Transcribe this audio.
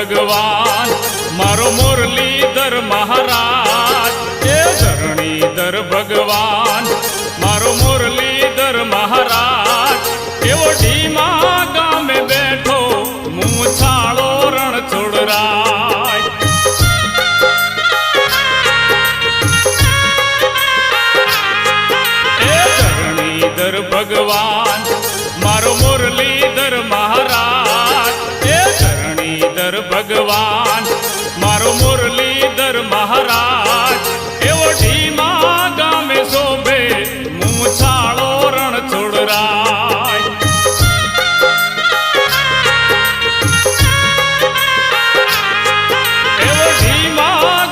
ભગવાન મારો મુરલીધર મહારાજ એ ધરણીધર ભગવાન મારો મુરલીધર મહારાજ એવો ઢીમા ગામે બેઠો મૂછાળો રણછોડરાય એ ધરણીધર ભગવાન મારો મુરલીધર મહારાજ એ ધરણીધર ભગવાન મારો મુરલીધર મહારાજ